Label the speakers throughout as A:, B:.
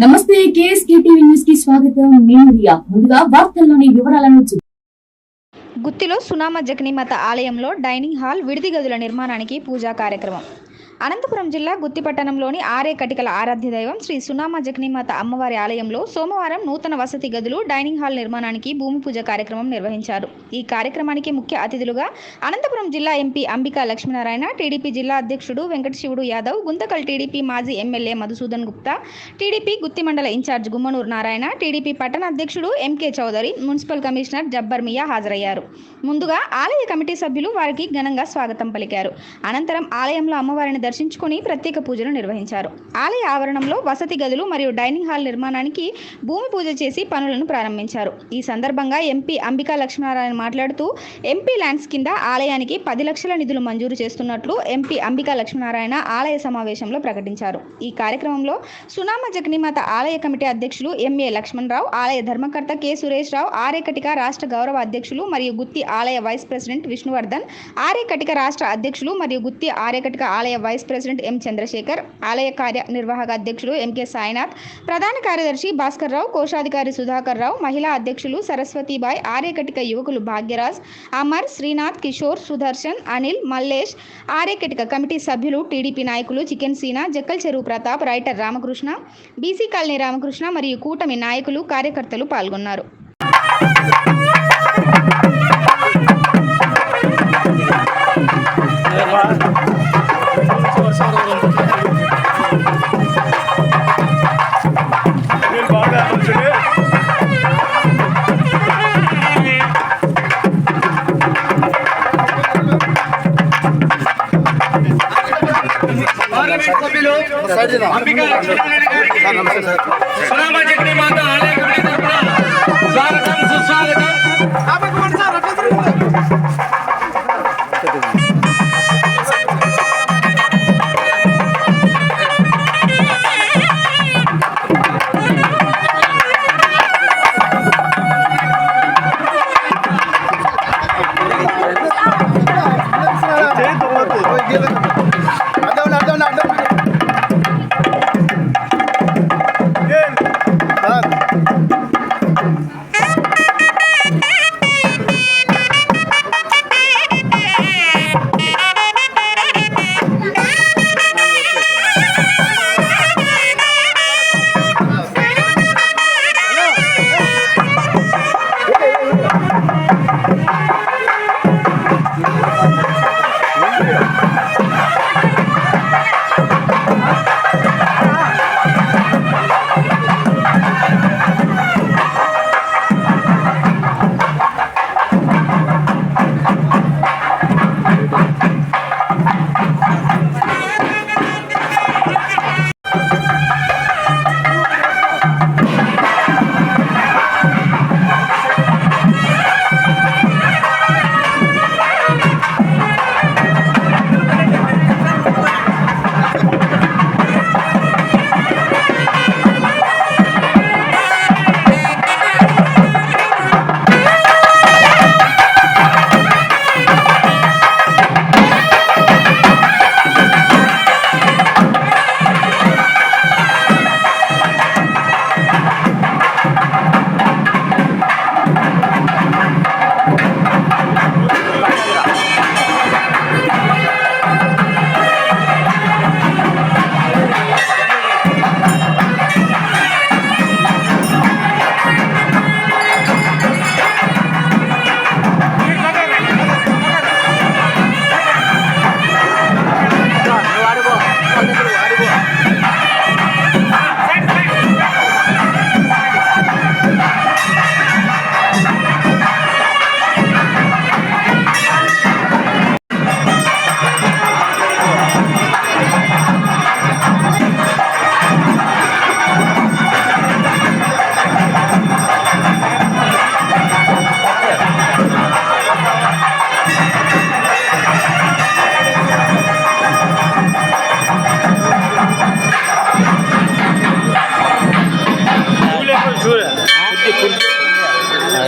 A: నమస్తే KSK TV news కి స్వాగతం. నేను రియా. ముందుగా వార్తల్లోని వివరాలను
B: గుత్తిలో సునామ జగన్మాత ఆలయంలో డైనింగ్ హాల్ విడిది గదుల నిర్మాణానికి పూజా కార్యక్రమం. అనంతపురం జిల్లా గుత్తి పట్టణంలోని ఆరే కటికల ఆరాధ్య దైవం శ్రీ సునామ జగన్మాత అమ్మవారి ఆలయంలో సోమవారం నూతన వసతి గదులు డైనింగ్ హాల్ నిర్మాణానికి భూమి పూజ కార్యక్రమం నిర్వహించారు. ఈ కార్యక్రమానికి ముఖ్య అతిథులుగా అనంతపురం జిల్లా ఎంపీ అంబికా లక్ష్మీనారాయణ, టీడీపీ జిల్లా అధ్యక్షుడు వెంకటశివుడు యాదవ్, గుంతకల్ టీడీపీ మాజీ ఎమ్మెల్యే మధుసూదన్ గుప్తా, టీడీపీ గుత్తి మండల ఇన్ఛార్జ్ గుమ్మనూరు నారాయణ, టీడీపీ పట్టణ అధ్యక్షుడు MK Chowdary, municipal commissioner Jabbar Miya హాజరయ్యారు. ముందుగా ఆలయ కమిటీ సభ్యులు వారికి ఘనంగా స్వాగతం పలికారు. అనంతరం ఆలయంలో అమ్మవారిని దర్శించుకుని ప్రత్యేక పూజలు నిర్వహించారు. ఆలయ ఆవరణంలో వసతి గదులు మరియు డైనింగ్ హాల్ నిర్మాణానికి భూమి పూజ చేసి పనులను ప్రారంభించారు. ఈ సందర్భంగా ఎంపీ అంబికా లక్ష్మీనారాయణ మాట్లాడుతూ ఎంపీ ల్యాండ్స్ కింద ఆలయానికి 10 లక్షల నిధులు మంజూరు చేస్తున్నట్లు ఎంపీ అంబికా లక్ష్మీనారాయణ ఆలయ సమావేశంలో ప్రకటించారు. ఈ కార్యక్రమంలో సునామ జగన్మాత ఆలయ కమిటీ అధ్యక్షులు ఎంఏ లక్ష్మణరావు, ఆలయ ధర్మకర్త కె సురేష్ రావు, ఆరే కటిక రాష్ట్ర గౌరవ అధ్యక్షులు మరియు గుత్తి ఆలయ వైస్ ప్రెసిడెంట్ విష్ణువర్ధన్, ఆరే కటిక రాష్ట్ర అధ్యక్షులు మరియు గుత్తి ఆరే కటిక ఆలయ వైస్ ప్రెసిడెంట్ ఎం చంద్రశేఖర్, ఆలయ కార్యనిర్వాహక అధ్యక్షులు ఎంకే సాయినాథ్, ప్రధాన కార్యదర్శి భాస్కర్ రావు, కోశాధికారి సుధాకర్ రావు, మహిళా అధ్యక్షులు సరస్వతీబాయ్, ఆరే కటిక యువకులు భాగ్యరాజ్, అమర్, శ్రీనాథ్, కిషోర్, సుదర్శన్, అనిల్, మల్లేష్, ఆరే కటిక కమిటీ సభ్యులు, టీడీపీ నాయకులు చికెన్ సీనా, జక్కల్ చెరువు Pratap, writer Ramakrishna, BC colony Ramakrishna మరియు కూటమి నాయకులు, కార్యకర్తలు పాల్గొన్నారు.
C: సునామ జగన్మాత ఆలయ కమిటీ తరపున స్వాగతం, సుస్వాగతం.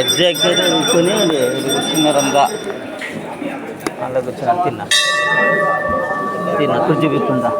D: ఎగ్జాక్ట్ కూర్చొని కూర్చున్నారంతా అలా కూర్చొని తిన్నా కుర్చీ పెట్టుకుంటా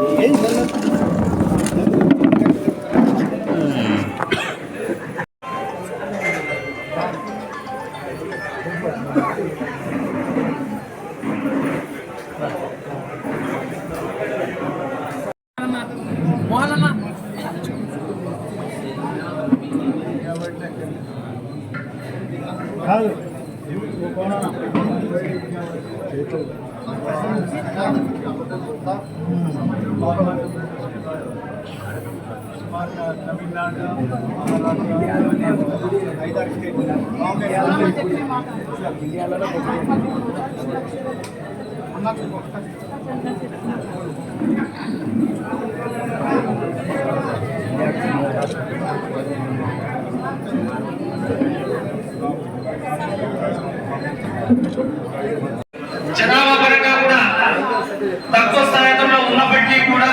C: జనాభా పరంగా కూడా తక్కువ స్థాయిలో ఉన్నప్పటికీ కూడా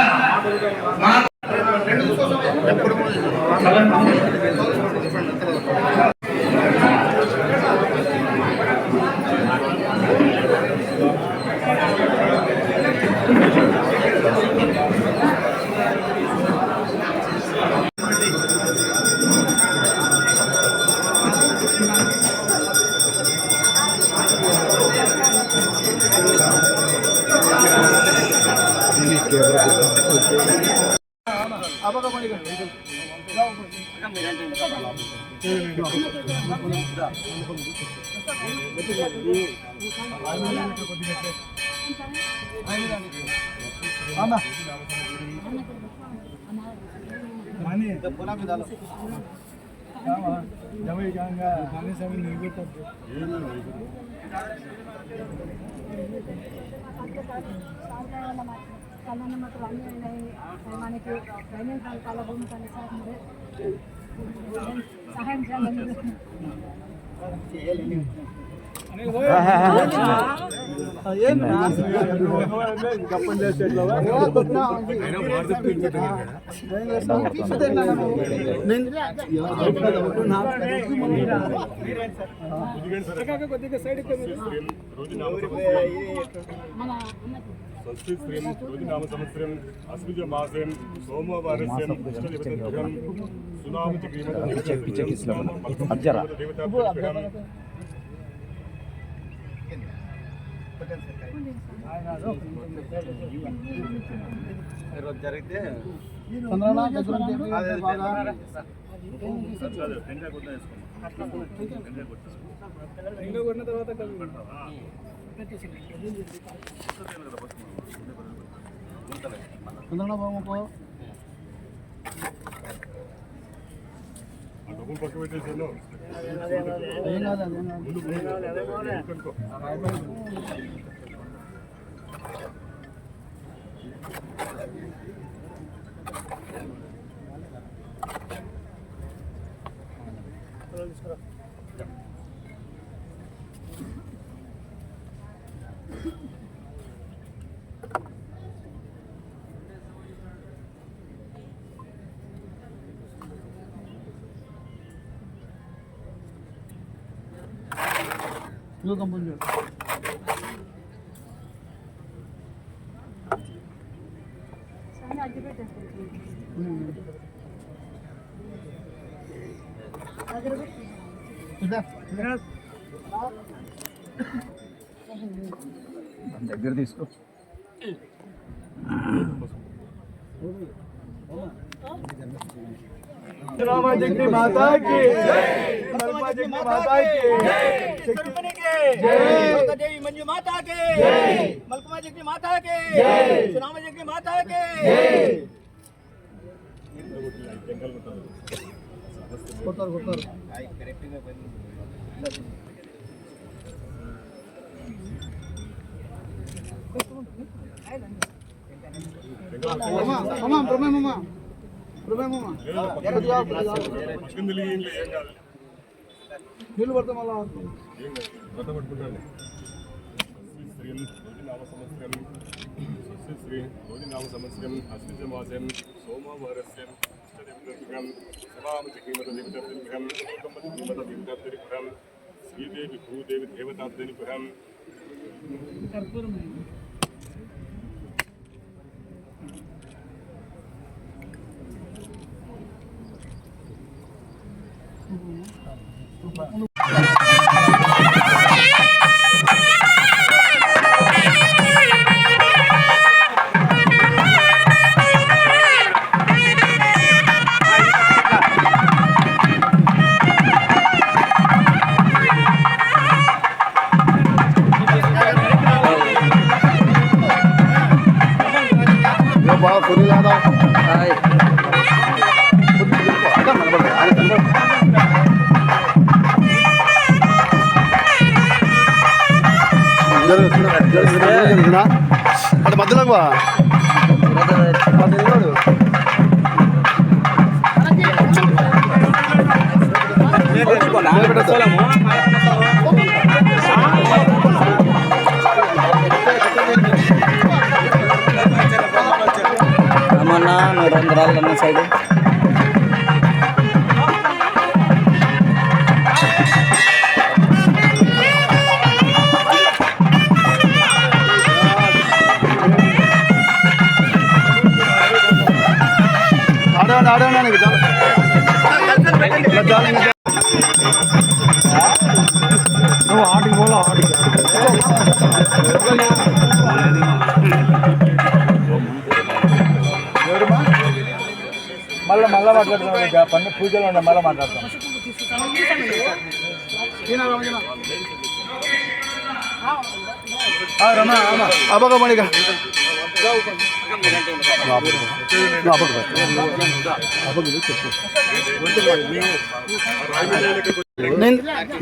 E: మనకి రైల్వే కాల భూమి సహాయం చేయాలని
F: నామ సంవత్సరం అస్మిజ మాసం సోమవారస్యం
D: జరిగితే
F: డబ్బులు పక్క పెట్టేసాను
D: దగ్గర తీసుకో
F: रामा जगनी माता की मलमा जगनी माता की शक्ति के जय देवी मंजू माता के जय मलमा जगनी माता के जय सुनामा जगनी माता के जय कोतर कोतर मामा प्रमे मामा నీళ్ళు పడితే మళ్ళా పట్టుకుంటాను శ్రీ నామ సంవత్సరం అశ్విజ మాసం సోమవారస్యం శ్రీదేవి భూదేవి దేవతాపురం అంటే మధ్యలోకి వా
G: రమణ 200 సైడ్
F: ఆడండి నువ్వు ఆడికి పోలా ఆడికి మళ్ళీ మాట్లాడుతున్నాం పన్ను పూజలు ఉండే మళ్ళీ మాట్లాడతాం అబ్బగమణిగా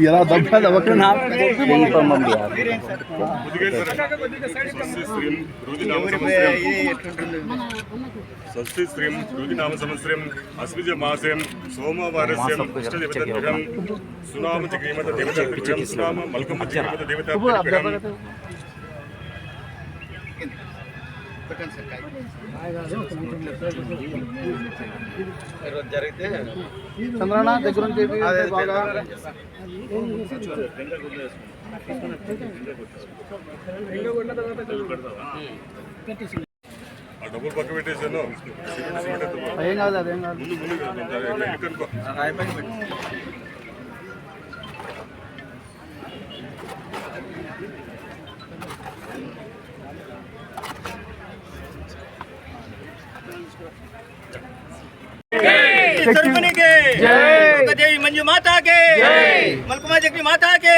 F: ఎలా దబ్బా దబ్బక నా
H: షష్ఠీ శ్రీం రుదినామ సంవత్సరం అస్మిజ మాసం సోమవారస్యం ఇష్టదేవతాభ్యాం సునామ జగ్రీమత దేవతాభ్యాం సునామ మల్కమ్మ జగ్రీమత దేవతాభ్యాం
F: జరిగితే చంద్రన్న దగ్గర నుంచి బాగా
H: డబ్బులు పక్క పెట్టేసాను
F: ఏం కాదు అదేం కాదు
I: देवी मंजू माता के मलकुमा जगनी माता के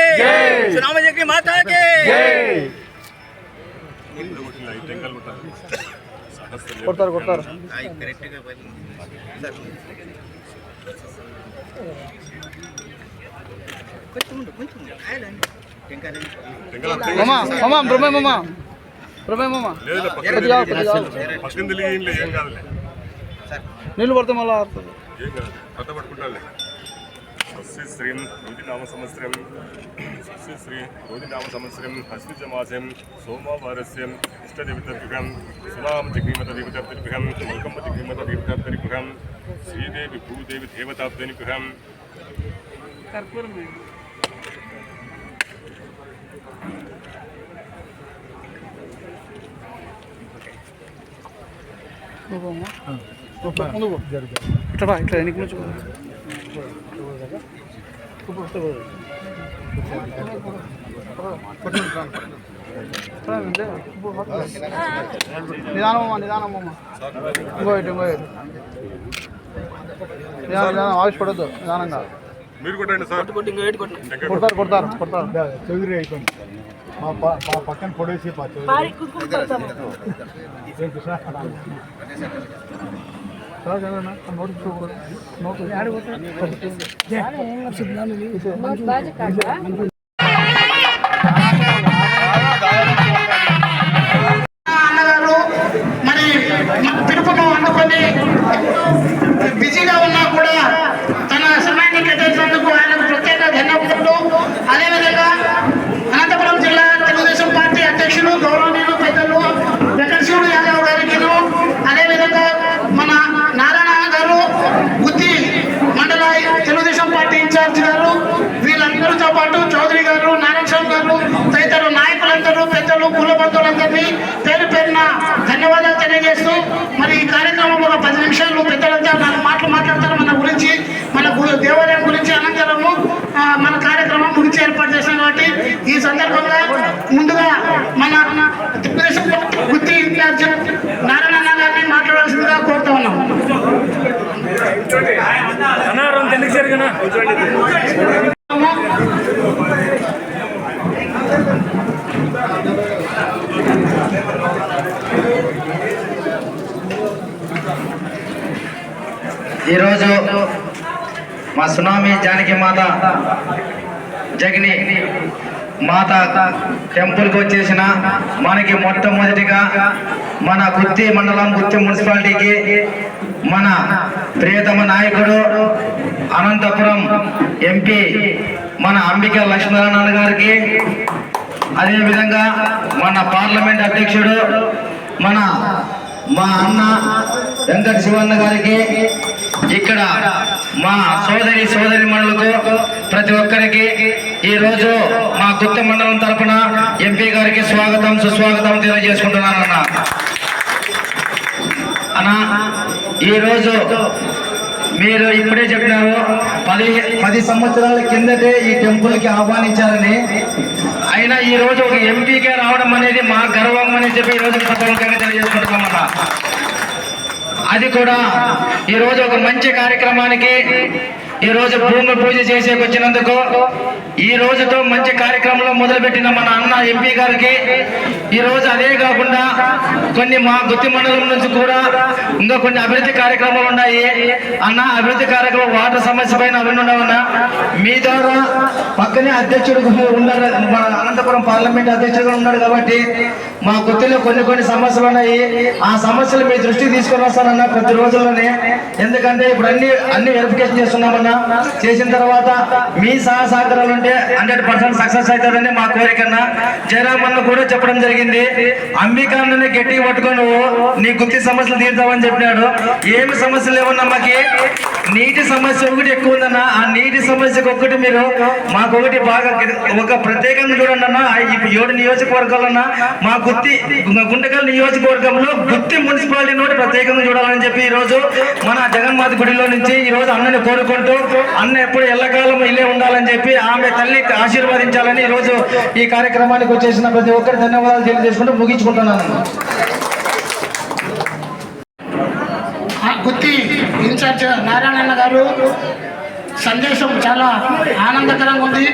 I: सुनामा जगनी माता के
F: కొడతారు కొడతారు మామా బ్రహ్మే మామా బ్రహ్మే మామా నీళ్ళు పడితే మళ్ళీ
H: పట్టుకుంటాలే షష్ఠీ శ్రీం రుదినామ సంవత్సరం షష్ఠీ శ్రీ రుదినామ సంవత్సరం అస్మిజ మాసం సోమవారస్యం ఇష్టదేవతాభ్యాం సునామ జగ్రీమత దేవతాభ్యాం మల్కమ్మ జగ్రీమత దేవతాభ్యాం శ్రీదేవి భూదేవి దేవతాభ్యాం
F: ఇట్లా ఇట్లా ఎన్నిక నుంచి నిదానమ్మా నిదానమ్మా ఇంకో ఇటు నిదానం ఆవిష్పడద్దు నిదానంగా
H: మీరు కొట్టండి సార్
F: కొడతారు కొడతారు కొడతారు చౌదరి అయిపోయింది మా పక్కన పొడేసి
I: అన్నగారు మరి పిలుపును అందుకొని బిజీగా ఉన్నా కూడా తన సమయాన్ని కేటాయించినందుకు ఆయనకు ప్రత్యేక ధన్యవాదాలు. అదేవిధంగా అనంతపురం జిల్లా తెలుగుదేశం పార్టీ అధ్యక్షులు గౌరవనీయులు పెద్దలు వెంకటశివుడు యాదవ్ గారికి, అదేవిధంగా మన నారాయణ గారు గుత్తి మండల తెలుగుదేశం పార్టీ ఇన్ఛార్జ్ గారు, వీళ్ళందరితో పాటు చౌదరి గారు, నారాయణ స్వామి గారు తదితర నాయకులందరూ, పెద్దలు, కుల బంధువులందరినీ పేరు పేరున ధన్యవాదాలు తెలియజేస్తూ మరి ఈ కార్యక్రమంలో ఒక 10 నిమిషాలు పెద్దలంతా 4 మాటలు మాట్లాడతారు మన గురించి, మన దేవాలయం గురించి. అనంతరము మన కార్యక్రమం గురించి ఏర్పాటు చేశాం కాబట్టి ఈ సందర్భంగా ముందుగా మన తెలుగుదేశం గుత్తి ఇన్ఛార్జ్ నారాయణ గారిని మాట్లాడాల్సిందిగా కోరుతా ఉన్నాం.
J: ఈరోజు మా సునామీ జానకి మాత జగని
C: మాత టెంపుల్కి వచ్చేసిన మనకి మొట్టమొదటిగా మన గుత్తి మండలం గుత్తి మున్సిపాలిటీకి మన ప్రియతమ నాయకుడు అనంతపురం ఎంపీ మన అంబికా లక్ష్మీనారాయణ గారికి, అదేవిధంగా మన పార్లమెంట్ అధ్యక్షుడు మా అన్న వెంకట శివన్న గారికి, ఇక్కడ మా సోదరి మనులకు ప్రతి ఒక్కరికి ఈరోజు మా గుత్తి మండలం తరపున ఎంపీ గారికి స్వాగతం సుస్వాగతం తెలియజేసుకుంటున్నాను అన్న. ఈరోజు మీరు ఇప్పుడే చెప్పినారు 10 సంవత్సరాల కిందటే ఈ టెంపుల్కి ఆహ్వానించారని. అయినా ఈ రోజు ఒక ఎంపీగా రావడం అనేది మా గర్వం అని చెప్పి ఈ రోజు సభాముఖంగా తెలియజేసుకుంటున్నామన్నా. అది కూడా ఈరోజు ఒక మంచి కార్యక్రమానికి ఈరోజు భూమి పూజ చేసేకి వచ్చినందుకు, ఈ రోజుతో మంచి కార్యక్రమంలో మొదలుపెట్టిన మన అన్న ఎంపీ గారికి ఈరోజు అదే కాకుండా కొన్ని మా గుత్తి మండలం నుంచి కూడా ఇంకా కొన్ని అభివృద్ధి కార్యక్రమాలు ఉన్నాయి అన్న. అభివృద్ధి కార్యక్రమం వాటర్ సమస్య పైన అవన్నీ ఉండవన్నా. మీ ద్వారా పక్కనే అధ్యక్షుడు ఉన్నారు, మన అనంతపురం పార్లమెంట్ అధ్యక్షుడు ఉన్నాడు కాబట్టి మా గుత్తిలో కొన్ని సమస్యలు ఉన్నాయి. ఆ సమస్యలు మీ దృష్టికి తీసుకొని వస్తానన్నా కొద్ది రోజుల్లోనే. ఎందుకంటే ఇప్పుడు అన్ని వెరిఫికేషన్ చేస్తున్నామన్నా. చేసిన తర్వాత మీ సహకారాలు ఉంటే 100% సక్సెస్ అవుతారని మా కోరికన్నా. జయరామన్న కూడా చెప్పడం జరిగింది, అంబికాన్ని గట్టిగా పట్టుకొని నీ గుత్తి సమస్యలు తీరుతామని చెప్పినాడు. ఏమి సమస్యలు లేవన్నా, మాకి నీటి సమస్య ఒకటి ఎక్కువ ఉందన్న. ఆ నీటి సమస్యకు ఒకటి మీరు మాకొకటి బాగా ఒక ప్రత్యేకంగా చూడండి అన్న. ఈ 7 నియోజకవర్గాలన్నా మా గుంటకల్ నియోజకవర్గంలో గుత్తి మున్సిపాలిటీ నోటి ప్రత్యేకంగా చూడాలని చెప్పి ఈ రోజు మన జగన్మాత గుడిలో నుంచి ఈ రోజు అన్నని కోరుకుంటూ, అన్న ఎప్పుడు ఎల్లకాలం ఇల్లే ఉండాలని చెప్పి ఆమె తల్లి ఆశీర్వదించాలని ఈ రోజు ఈ కార్యక్రమానికి వచ్చేసిన ప్రతి ఒక్కరు ధన్యవాదాలు తెలియజేసుకుంటూ ముగించుకుంటున్నాను.
I: గుత్తి ఇన్ఛార్జ్ నారాయణ గారు సందేశం చాలా ఆనందకరంగా ఉంది.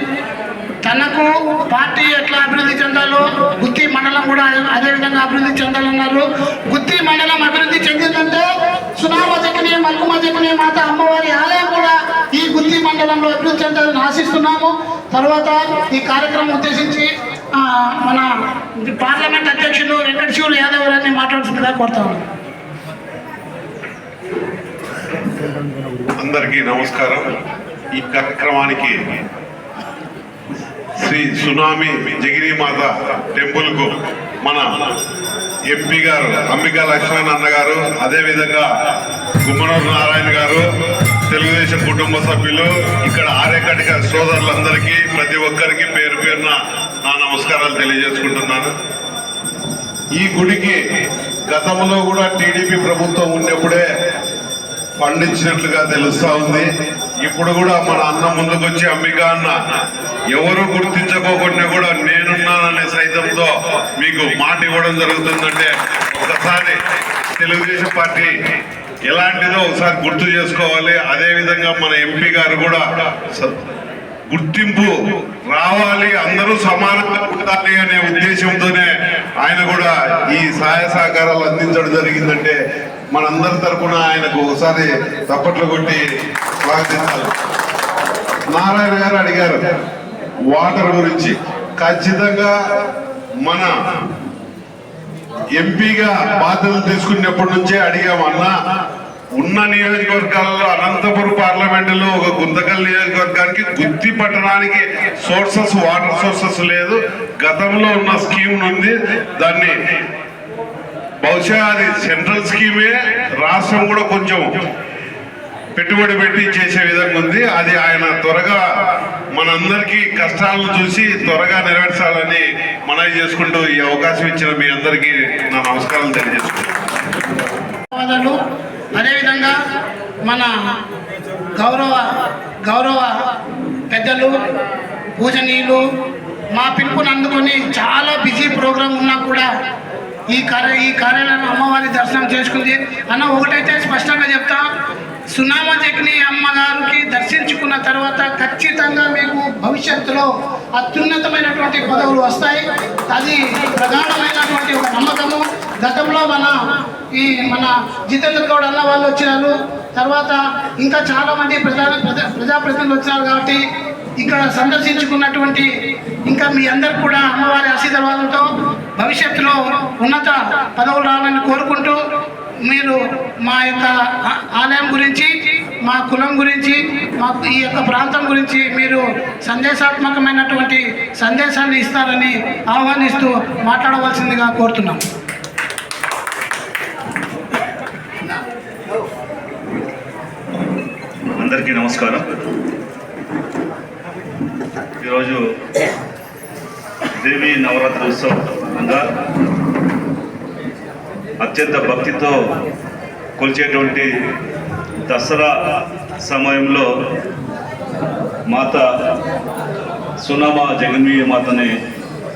I: తనకు పార్టీ ఎట్లా అభివృద్ధి చెందాలో గుత్తి మండలం కూడా అదేవిధంగా అభివృద్ధి చెందాలన్నారు. గుత్తి మండలం అభివృద్ధి చెందిందంటే సునామ జగని మల్కుమ జగని మాత అమ్మవారి ఆలయం కూడా ఈ గుత్తి మండలంలో అభివృద్ధి చెందాలని ఆశిస్తున్నాము. తర్వాత ఈ కార్యక్రమం ఉద్దేశించి మన పార్లమెంట్ అధ్యక్షులు వెంకట శివులు యాదవ్ గారిని మాట్లాడుతుందిగా కోరుతాము.
H: అందరికీ నమస్కారం. ఈ కార్యక్రమానికి శ్రీ సునామి జగినీమాత టెంపుల్కు మన ఎంపీ గారు అంబికా లక్ష్మణ గారు, అదేవిధంగా గుమ్మనూరు నారాయణ గారు, తెలుగుదేశం కుటుంబ సభ్యులు, ఇక్కడ ఆర్యకటిక సోదరులందరికీ ప్రతి ఒక్కరికి పేరు పేరున నా నమస్కారాలు తెలియజేసుకుంటున్నాను. ఈ గుడికి గతంలో కూడా టీడీపీ ప్రభుత్వం ఉన్నప్పుడే ఫండ్ ఇచ్చినట్లుగా తెలుస్తా ఉంది. ఇప్పుడు కూడా మన అన్న ముందుకొచ్చి అంబికా అన్న ఎవరు గుర్తించకోకుండా కూడా నేనున్నాననే సైతంతో మీకు మాట ఇవ్వడం జరుగుతుందంటే ఒకసారి తెలుగుదేశం పార్టీ ఎలాంటిదో ఒకసారి గుర్తు చేసుకోవాలి. అదేవిధంగా మన ఎంపీ గారు కూడా గుర్తింపు రావాలి, అందరూ సమానంగా ఉండాలి అనే ఉద్దేశంతోనే ఆయన కూడా ఈ సహాయ సహకారాలు అందించడం జరిగిందంటే మనందరి తరఫున ఆయనకు ఒకసారి తప్పట్లు కొట్టి స్వాగతించాలి. నారాయణ గారు అడిగారు వాటర్ గురించి. ఖచ్చితంగా మన ఎంపీగా బాధ్యతలు తీసుకున్నప్పటి నుంచే అడిగామన్నా. ఉన్న నియోజకవర్గాలలో అనంతపురం పార్లమెంటులో ఒక గుంతకల్ నియోజకవర్గానికి గుత్తి పట్టణానికి వాటర్ సోర్సెస్ లేదు. గతంలో ఉన్న స్కీమ్ ఉంది, దాన్ని బహుశా అది సెంట్రల్ స్కీమే, రాష్ట్రం కూడా కొంచెం పెట్టుబడి పెట్టి చేసే విధంగా ఉంది. అది ఆయన త్వరగా మనందరికీ కష్టాలను చూసి త్వరగా నెరవేర్చాలని మనవి చేసుకుంటూ ఈ అవకాశం ఇచ్చిన మీ అందరికీ నా నమస్కారాలు తెలియజేసుకుంటాను.
I: అదేవిధంగా మన గౌరవ పెద్దలు పూజనీయులు మా పిలుపుని అందుకొని చాలా బిజీ ప్రోగ్రాం ఉన్నా కూడా ఈ కార్యాలయం అమ్మవారి దర్శనం చేసుకుంది అన్న. ఒకటైతే స్పష్టంగా చెప్తా, సునామ జగ్ని అమ్మగారికి దర్శించుకున్న తర్వాత ఖచ్చితంగా మీకు భవిష్యత్తులో అత్యున్నతమైనటువంటి పదవులు వస్తాయి. అది ప్రధానమైనటువంటి ఒక నమ్మకము. గతంలో మన జితేంద్ర గౌడ్ అన్న వాళ్ళు వచ్చినారు, తర్వాత ఇంకా చాలామంది ప్రజాప్రతినిధులు వచ్చినారు. కాబట్టి ఇక్కడ సందర్శించుకున్నటువంటి ఇంకా మీ అందరు కూడా అమ్మవారి ఆశీర్వాదంతో భవిష్యత్తులో ఉన్నత పదవులు రావాలని కోరుకుంటూ మీరు మా యొక్క ఆలయం గురించి, మా కులం గురించి, మా ఈ యొక్క ప్రాంతం గురించి మీరు సందేశాత్మకమైనటువంటి సందేశాన్ని ఇస్తారని ఆహ్వానిస్తూ మాట్లాడవలసిందిగా కోరుతున్నాం.
J: అందరికీ నమస్కారం. ఈరోజు దేవి నవరాత్రి ఉత్సవంగా అత్యంత భక్తితో కొలిచేటువంటి దసరా సమయంలో మాత సునామ జగన్మీయ మాతని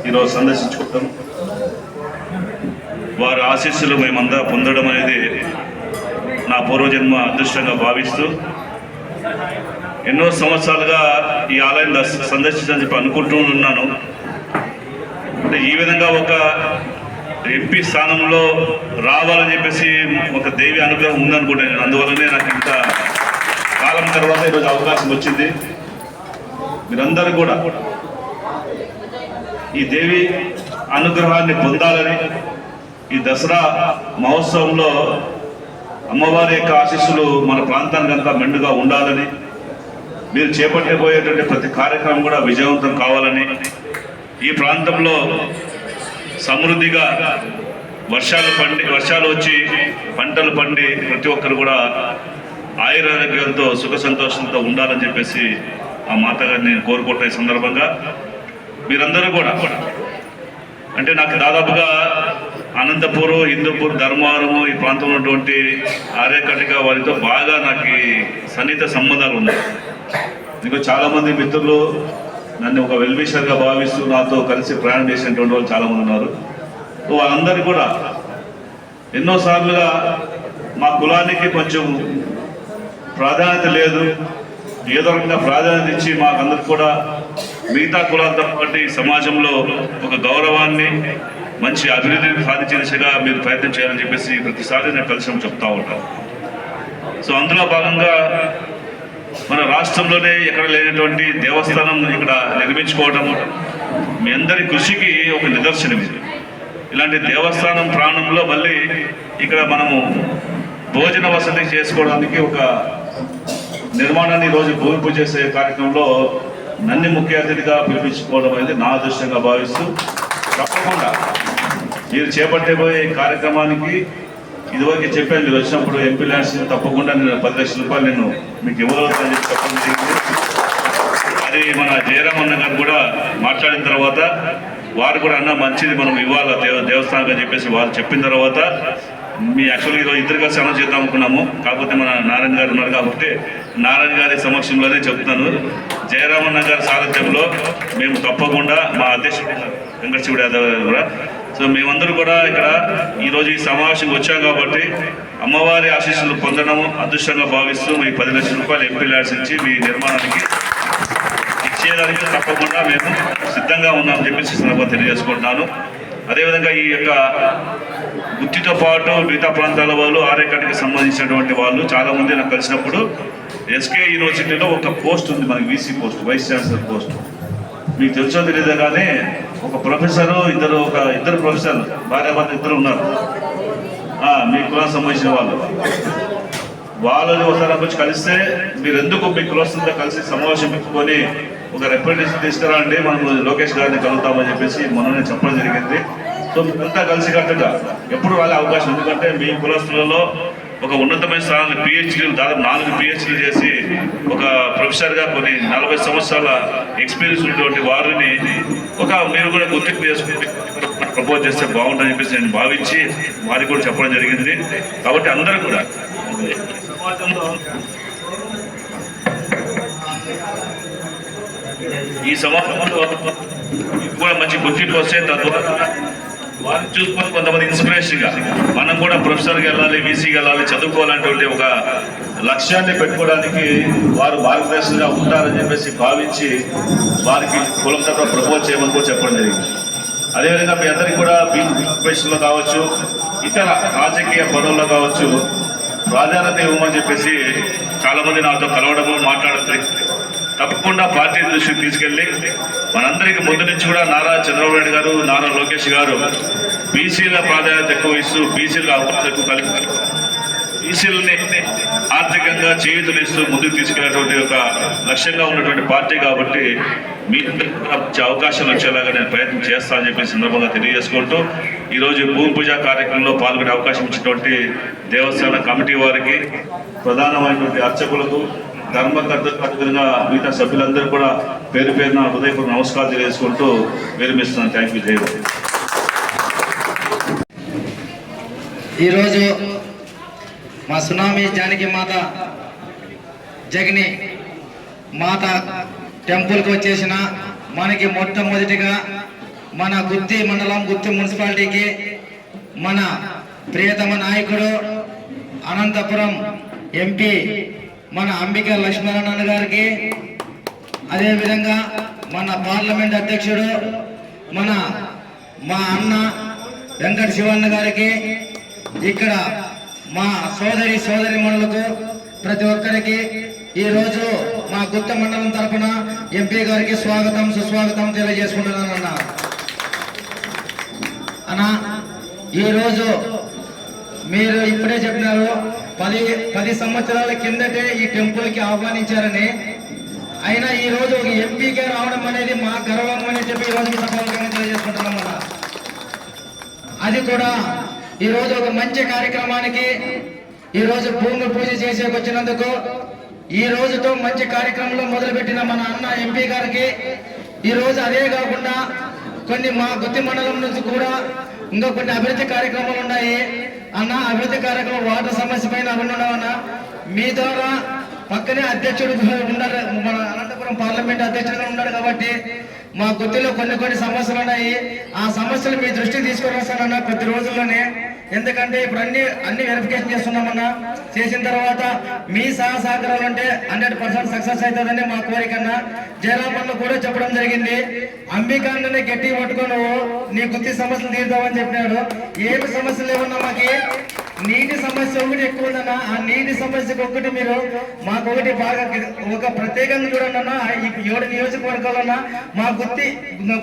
J: ఈరోజు సందర్శించుకుంటాం. వారి ఆశీస్సులు మేమంతా పొందడం అనేది నా పూర్వజన్మ అదృష్టంగా భావిస్తూ ఎన్నో సంవత్సరాలుగా ఈ ఆలయం సందర్శించని చెప్పి అనుకుంటూ ఉన్నాను. అంటే ఈ విధంగా ఒక ఎంపీ స్థానంలో రావాలని చెప్పేసి ఒక దేవి అనుగ్రహం ఉందనుకుంటాను. అందువల్లనే నాకు ఇంత కాలం తర్వాత ఈరోజు అవకాశం వచ్చింది. మీరందరూ కూడా ఈ దేవి అనుగ్రహాన్ని పొందాలని, ఈ దసరా మహోత్సవంలో అమ్మవారి యొక్క ఆశీస్సులు మన ప్రాంతానికి అంతా మెండుగా ఉండాలని, మీరు చేపట్టబోయేటువంటి ప్రతి కార్యక్రమం కూడా విజయవంతం కావాలని, ఈ ప్రాంతంలో సమృద్ధిగా వర్షాలు వచ్చి పంటలు పండి ప్రతి ఒక్కరు కూడా ఆయురారోగ్యంతో సుఖ సంతోషంతో ఉండాలని చెప్పేసి ఆ మాతగారిని నేను కోరుకుంటున్న ఈ సందర్భంగా మీరందరూ కూడా, అంటే నాకు దాదాపుగా అనంతపూర్, హిందూపూర్, ధర్మవరము ఈ ప్రాంతంలో ఉన్నటువంటి ఆర్యకటిక వారితో బాగా నాకు సన్నిహిత సంబంధాలు ఉన్నాయి. ఇంకా చాలామంది మిత్రులు నన్ను ఒక వెల్విషర్గా భావిస్తూ నాతో కలిసి ప్రయాణం చేసినటువంటి వాళ్ళు చాలామంది ఉన్నారు. వాళ్ళందరూ కూడా ఎన్నోసార్లుగా మా కులానికి కొంచెం ప్రాధాన్యత లేదు, ఏదో రకంగా ప్రాధాన్యత ఇచ్చి మాకందరికి కూడా మిగతా కులాలతో పాటు సమాజంలో ఒక గౌరవాన్ని, మంచి అభివృద్ధిని సాధించే దిశగా మీరు ప్రయత్నం చేయాలని చెప్పేసి ప్రతిసారి నేను కలిసి చెప్తా ఉంటాను. సో అందులో భాగంగా మన రాష్ట్రంలోనే ఎక్కడ లేనటువంటి దేవస్థానం ఇక్కడ నిర్మించుకోవడం మీ అందరి కృషికి ఒక నిదర్శనం. ఇది ఇలాంటి దేవస్థానం ప్రాణంలో మళ్ళీ ఇక్కడ మనము భోజన వసతి చేసుకోవడానికి ఒక నిర్మాణాన్ని ఈరోజు భూమి పూజ చేసే కార్యక్రమంలో నన్ను ముఖ్య అతిథిగా పిలిపించుకోవడం అనేది నా అదృష్టంగా భావిస్తూ, తప్పకుండా మీరు చేపట్టబోయే కార్యక్రమానికి ఇదివరకు చెప్పాను, మీరు వచ్చినప్పుడు ఎంపీ ల్యాండ్స్ తప్పకుండా నేను 10 లక్షల రూపాయలు నేను మీకు ఇవ్వగలుగుతానని చెప్పి చెప్పడం జరిగింది. అది మన జయరామ్ అన్న గారు కూడా మాట్లాడిన తర్వాత వారు కూడా అన్న మంచిది మనం ఇవ్వాలి దేవస్థానం అని చెప్పేసి వారు చెప్పిన తర్వాత మీ యాక్చువల్గా ఈరోజు ఇద్దరు కలిసి అనౌన్స్ చేద్దాం అనుకున్నాము. కాకపోతే మన నారాయణ గారు ఉన్నారు కాబట్టి నారాయణ గారి సమక్షంలోనే చెప్తున్నాను. జయరామన్న గారి సారథ్యంలో మేము తప్పకుండా మా అధ్యక్షుడు వెంకటశివుడు యాదవ్ గారు కూడా, సో మేమందరూ కూడా ఇక్కడ ఈరోజు ఈ సమావేశంకి వచ్చాం కాబట్టి అమ్మవారి ఆశీస్సులు పొందడం అదృష్టంగా భావిస్తూ మీ 10 లక్షల రూపాయలు ఎంపీ ల్యాండ్స్ ఇచ్చి మీ నిర్మాణానికి ఇచ్చేదానికి తప్పకుండా మేము సిద్ధంగా ఉన్నామని చెప్పేసి సందర్భంగా తెలియజేసుకుంటున్నాను. అదేవిధంగా ఈ యొక్క గుత్తితో పాటు మిగతా ప్రాంతాల వాళ్ళు, ఆర్యకటికి సంబంధించినటువంటి వాళ్ళు చాలామంది నాకు కలిసినప్పుడు ఎస్కే యూనివర్సిటీలో ఒక పోస్ట్ ఉంది మనకి, VC post, vice chancellor post. మీకు తెలుసో తెలియదు కానీ ఒక ప్రొఫెసరు, ఇద్దరు ప్రొఫెసర్లు, భార్యాభర్త ఇద్దరు ఉన్నారు మీ కులానికి సంబంధించిన వాళ్ళని ఒకసారి వచ్చి కలిస్తే మీరు ఎందుకు మీ కులస్తులతో కలిసి సమావేశం పెట్టుకొని ఒక రిప్రజెంటేషన్ తీసుకురండి, మనం లోకేష్ గారిని కలుగుతామని చెప్పేసి మొన్ననే చెప్పడం జరిగింది. సో మీరంతా కలిసికట్టుగా ఎప్పుడు వాళ్ళే అవకాశం, ఎందుకంటే మీ కులస్తులలో ఒక ఉన్నతమైన స్థానాన్ని పిహెచ్డీలు, దాదాపు 4 పిహెచ్డీలు చేసి ఒక ప్రొఫెసర్గా కొన్ని 40 సంవత్సరాల ఎక్స్పీరియన్స్ ఉన్నటువంటి వారిని మీరు కూడా గుర్తింపు చేసుకుంటే ప్రపోజ్ చేస్తే బాగుంటుందని చెప్పేసి నేను భావించి వారికి కూడా చెప్పడం జరిగింది. కాబట్టి అందరూ కూడా సమాజంలో ఈ సమాజంలో కూడా మంచి గుర్తింపు వస్తే తద్వారా వారిని చూసుకొని కొంతమంది ఇన్స్పిరేషన్గా మనం కూడా ప్రొఫెసర్కి వెళ్ళాలి, వీసీకి వెళ్ళాలి, చదువుకోవాలంటే ఒక లక్ష్యాన్ని పెట్టుకోవడానికి వారు మార్గదర్శకంగా ఉంటారని చెప్పేసి భావించి వారికి కులం తప్ప ప్రపోజ్ చేయమని కూడా చెప్పడం జరిగింది. అదేవిధంగా మీ అందరికీ కూడా బీపీలో కావచ్చు, ఇతర రాజకీయ పదవుల్లో కావచ్చు ప్రాధాన్యత ఇవ్వమని చెప్పేసి చాలామంది నాతో కలవడము, మాట్లాడడం. తప్పకుండా పార్టీ దృష్టికి తీసుకెళ్లి మనందరికీ ముందు నుంచి కూడా నారా చంద్రబాబు నాయుడు గారు, నారా లోకేష్ గారు బీసీల ప్రాధాన్యత ఎక్కువ ఇస్తూ బీసీలకు అవకాశం ఎక్కువ కలిగి బీసీలని ఆర్థికంగా చేయూతనిస్తూ ముందుకు తీసుకెళ్లేటువంటి ఒక లక్ష్యంగా ఉన్నటువంటి పార్టీ కాబట్టి మీ మంచి అవకాశాలు వచ్చేలాగా నేను ప్రయత్నం చేస్తానని చెప్పి సందర్భంగా తెలియజేసుకుంటూ ఈరోజు భూమి పూజ కార్యక్రమంలో పాల్గొనే అవకాశం ఇచ్చినటువంటి దేవస్థాన కమిటీ వారికి, ప్రధానమైనటువంటి అర్చకులకు, ధర్మకర్తగా మిగతా సభ్యులందరూ కూడా పేరు పేరున హృదయపూర్వక నమస్కారం తెలియజేసుకుంటూ విరమిస్తున్నాను. Thank you. జై
C: ఈరోజు మా సునామీ జానకి మాత జగని మాత టెంపుల్కి వచ్చేసిన మనకి మొట్టమొదటిగా మన గుత్తి మండలం, గుత్తి మున్సిపాలిటీకి మన ప్రియతమ నాయకుడు అనంతపురం ఎంపీ మన అంబికా లక్ష్మీనారాయణ గారికి, అదేవిధంగా మన పార్లమెంట్ అధ్యక్షుడు మా అన్న వెంకట శివన్న గారికి, ఇక్కడ మా సోదరిమణులకు ప్రతి ఒక్కరికి ఈరోజు మా గుత్త మండలం తరఫున ఎంపీ గారికి స్వాగతం సుస్వాగతం తెలియజేసుకుంటున్నాను. అన్న ఈరోజు మీరు ఇప్పుడే చెప్పినారు 10 సంవత్సరాల కిందటే ఈ టెంపుల్కి ఆహ్వానించారని. అయినా ఈ రోజు ఒక ఎంపీగా రావడం అనేది మా గర్వం అని చెప్పి ఈరోజు సభాముఖంగా తెలియజేసుకుంటున్నాం అన్న. అది కూడా ఈరోజు ఒక మంచి కార్యక్రమానికి ఈరోజు భూమి పూజ చేసేకి వచ్చినందుకు, ఈ రోజుతో మంచి కార్యక్రమంలో మొదలుపెట్టిన మన అన్న ఎంపీ గారికి ఈరోజు అదే కాకుండా కొన్ని మా గుత్తి మండలం నుంచి కూడా ఇంకా కొన్ని అభివృద్ధి కార్యక్రమాలు ఉన్నాయి అన్న. అభివృద్ధి కార్యక్రమం వాటర్ సమస్య పైన అవన్నీ ఉన్నామన్నా. మీ ద్వారా పక్కనే అధ్యక్షుడు ఉన్నారు, మన అనంతపురం పార్లమెంట్ అధ్యక్షుడుగా ఉన్నాడు కాబట్టి మా గుత్తిలో కొన్ని సమస్యలు ఉన్నాయి. ఆ సమస్యలు మీ దృష్టికి తీసుకొని వస్తానన్నా కొద్ది రోజుల్లోనే. ఎందుకంటే ఇప్పుడు అన్ని వెరిఫికేషన్ చేస్తున్నామన్నా. చేసిన తర్వాత మీ సహకారాలు ఉంటే 100% సక్సెస్ అవుతుందని మా కోరికన్నా. జయరామన్న కూడా చెప్పడం జరిగింది, అంబికాన్ని గట్టి పట్టుకొని నీ గుత్తి సమస్యలు తీరుతామని చెప్పినాడు. ఏమి సమస్యలు లేవన్నా మాకి నీటి సమస్య ఒకటి ఎక్కువ ఉందన్నా. ఆ నీటి సమస్యకు ఒకటి మీరు మాకు ఒకటి బాగా ఒక ప్రత్యేకంగా చూడండి అన్న. ఈ 7 నియోజకవర్గాలన్నా మా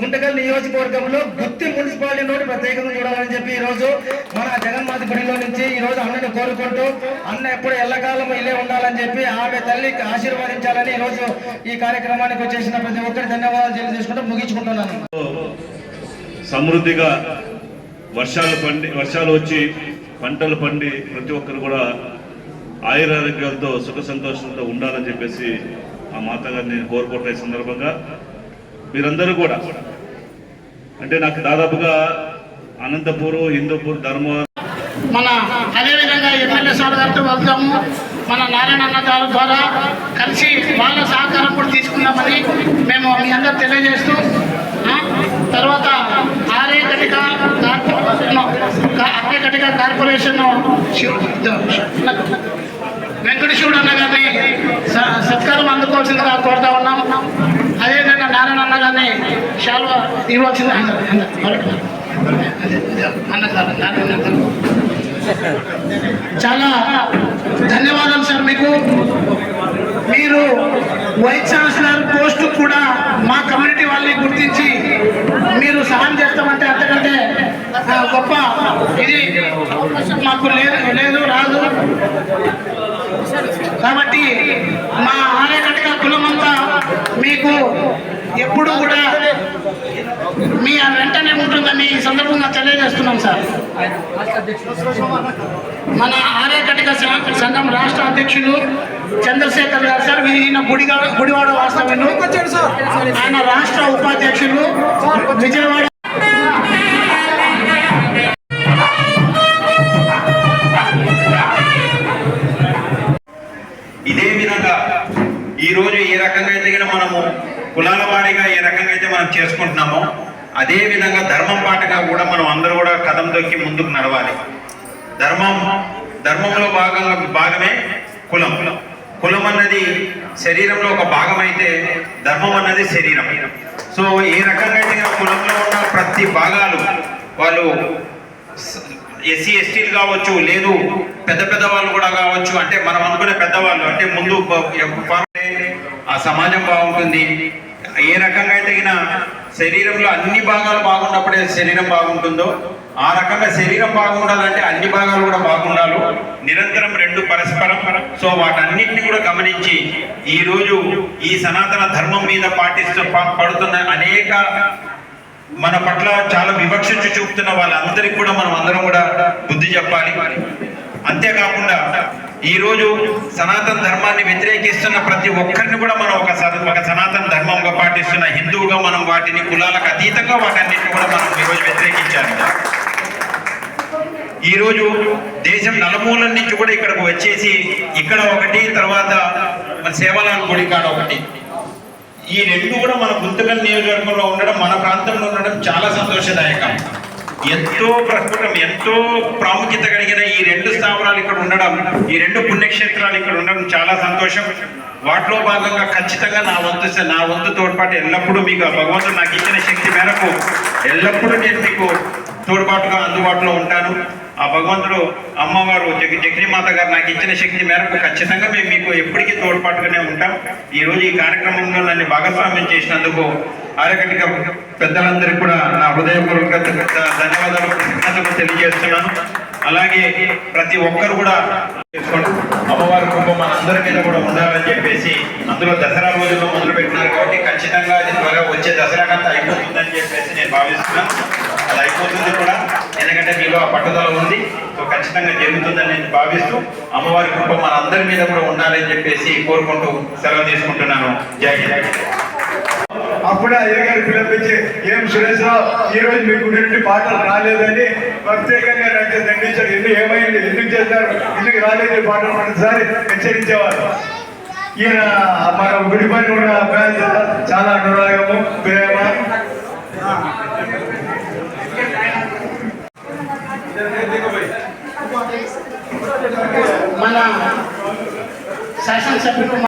C: గుంటకల్ నియోజకవర్గంలో గుత్తి మున్సిపాలిటీ నోటి ప్రత్యేకంగా చూడాలని చెప్పి ఈరోజు మన జగన్మాత గుడిలో నుంచి ఈరోజు అన్నని కోరుకుంటూ, అన్న ఎప్పుడు ఎల్లకాలం ఇల్లే ఉండాలని చెప్పి ఆమె తల్లికి ఆశీర్వదించాలని ఈరోజు ఈ కార్యక్రమానికి వచ్చేసిన ప్రతి ఒక్కరి ధన్యవాదాలు తెలియజేసుకుంటూ ముగించుకుంటున్నాను.
J: సమృద్ధిగా వర్షాలు వచ్చి పంటలు పండి ప్రతి ఒక్కరు కూడా ఆయురారోగ్యాలతో సుఖ సంతోషంతో ఉండాలని చెప్పేసి ఆ మాతగారిని నేను కోరుకుంటున్న సందర్భంగా మీరందరూ కూడా, అంటే నాకు దాదాపుగా అనంతపూర్, హిందూపూర్, ధర్మవరం
I: మన అదేవిధంగా ఎమ్మెల్యే సార్ గారితో వెళ్తాము. మన నారాయణ అన్న గారి ద్వారా కలిసి వాళ్ళ సహకారం కూడా తీసుకున్నామని మేము మీ అందరూ తెలియజేస్తూ, తర్వాత ఆర్ఏ కటిక కార్పొరేషన్ వెంకటేశ్వరుడు అన్న గారిని సత్కారం అందుకోవాల్సిందిగా కోరుతా ఉన్నాం. అదేవిధంగా నారాయణ అన్న గారిని శాల్వా ఇవ్వాల్సింది చాలా ధన్యవాదాలు సార్ మీకు. మీరు వైస్ ఛాన్సలర్ పోస్టు కూడా మా కమ్యూనిటీ వాళ్ళని గుర్తించి మీరు సహాయం చేస్తామంటే అంతకంటే గొప్ప ఇది మాకు లేదు రాదు. కాబట్టి మా ఆర్యకటిక కులమంతా మీకు ఎప్పుడు కూడా మీ వెంటనే ఉంటుందని ఈ సందర్భంగా తెలియజేస్తున్నాం సార్. మన ఆర్యకటిక సంఘం రాష్ట్ర అధ్యక్షులు చంద్రశేఖర్ గారు సార్, ఈయన గుడివాడ వాస్తవ్యులు. ఆయన రాష్ట్ర ఉపాధ్యక్షులు విజయవాడ.
K: ఇదే విధంగా ఈరోజు ఏ రకంగా అయితే మనము కులాల వారీగా ఏ రకంగా అయితే మనం చేసుకుంటున్నామో అదే విధంగా ధర్మం పాటగా కూడా మనం అందరూ కూడా కదం దొక్కి ముందుకు నడవాలి. ధర్మంలో భాగమే కులం. కులం అన్నది శరీరంలో ఒక భాగం అయితే ధర్మం అన్నది శరీరం. సో ఏ రకంగా అయితే కులంలో ఉన్న ప్రతి భాగాలు వాళ్ళు ఎస్సీ ఎస్టీలు కావచ్చు, లేదు పెద్ద వాళ్ళు కూడా కావచ్చు, అంటే మనం అనుకునే పెద్దవాళ్ళు అంటే ముందు ఆ సమాజం బాగుంటుంది. ఏ రకంగా అయితే శరీరంలో అన్ని భాగాలు బాగున్నప్పుడే శరీరం బాగుంటుందో ఆ రకంగా శరీరం బాగుండాలంటే అన్ని భాగాలు కూడా బాగుండాలి. నిరంతరం రెండు పరస్పరం. సో వాటన్నిటిని కూడా గమనించి ఈ రోజు ఈ సనాతన ధర్మం మీద పడుతున్న అనేక మన పట్ల చాలా వివక్ష చూపుతున్న వాళ్ళందరికీ కూడా మనం అందరం కూడా బుద్ధి చెప్పాలి. అంతేకాకుండా ఈ రోజు సనాతన ధర్మాన్ని వ్యతిరేకిస్తున్న ప్రతి ఒక్కరిని కూడా మనం ఒక సనాతన ధర్మంగా పాటిస్తున్న హిందువుగా మనం వాటిని కులాలకు అతీతంగా వాటన్నిటిని కూడా మనం ఈరోజు వ్యతిరేకించాలి. ఈరోజు దేశం నలుమూలల నుంచి కూడా ఇక్కడికి వచ్చేసి ఇక్కడ ఒకటి, తర్వాత మన సేవలాల్ గుడి కాడ ఒకటి, ఈ రెండు కూడా మన గుంతకల్ నియోజకవర్గంలో ఉండడం, మన ప్రాంతంలో ఉండడం చాలా సంతోషదాయకం. ఎంతో ప్రస్ఫుటం, ఎంతో ప్రాముఖ్యత కలిగిన ఈ రెండు స్థావరాలు ఇక్కడ ఉండడం, ఈ రెండు పుణ్యక్షేత్రాలు ఇక్కడ ఉండడం చాలా సంతోషం. వాటిలో భాగంగా ఖచ్చితంగా నా వంతు తోడ్పాటు ఎల్లప్పుడూ మీకు భగవంతుడు నాకు ఇచ్చిన శక్తి మేరకు ఎల్లప్పుడూ నేను మీకు తోడ్పాటుగా అందుబాటులో ఉంటాను. ఆ భగవంతుడు అమ్మవారు జగన్మాత గారు నాకు ఇచ్చిన శక్తి మేరకు ఖచ్చితంగా మేము మీకు ఎప్పటికీ తోడ్పాటుగానే ఉంటాం. ఈరోజు ఈ కార్యక్రమంలో నన్ను భాగస్వామ్యం చేసినందుకు ఆరకటిక పెద్దలందరికీ కూడా నా హృదయపూర్వక ధన్యవాదాలు, కృతజ్ఞతలు తెలియజేస్తున్నాను. అలాగే ప్రతి ఒక్కరు కూడా అమ్మవారి కృప మనందరి మీద కూడా ఉండాలని చెప్పేసి అందులో దసరా రోజుల్లో మొదలు పెట్టినారు కాబట్టి ఖచ్చితంగా అది త్వరగా వచ్చే దసరాకంతా అయిపోతుందని చెప్పేసి నేను భావిస్తున్నాను. అది అయిపోతుంది కూడా, ఎందుకంటే మీలో ఆ పట్టుదల ఉంది. సో ఖచ్చితంగా జరుగుతుందని నేను భావిస్తూ అమ్మవారి కృప మనందరి మీద కూడా ఉండాలని చెప్పేసి కోరుకుంటూ సెలవు తీసుకుంటున్నాను. జై హింద్.
F: అప్పుడే అయ్యగారు పిలిపించి ఏం సురేశ్వరరావు ఈ రోజు మీకు రెండు పాటలు రాలేదని ప్రత్యేకంగా నాకు దండించారు. ఎందుకు ఏమైంది, ఎందుకు చేస్తారు, ఎందుకు రాలేదు పాటలు ప్రతిసారి హెచ్చరించేవారు. ఈయన మన గుడి పైన ఉన్న ఫ్యాన్స్ చాలా అనురాగము, ప్రేమ.
I: మన శాసనసభ్యులు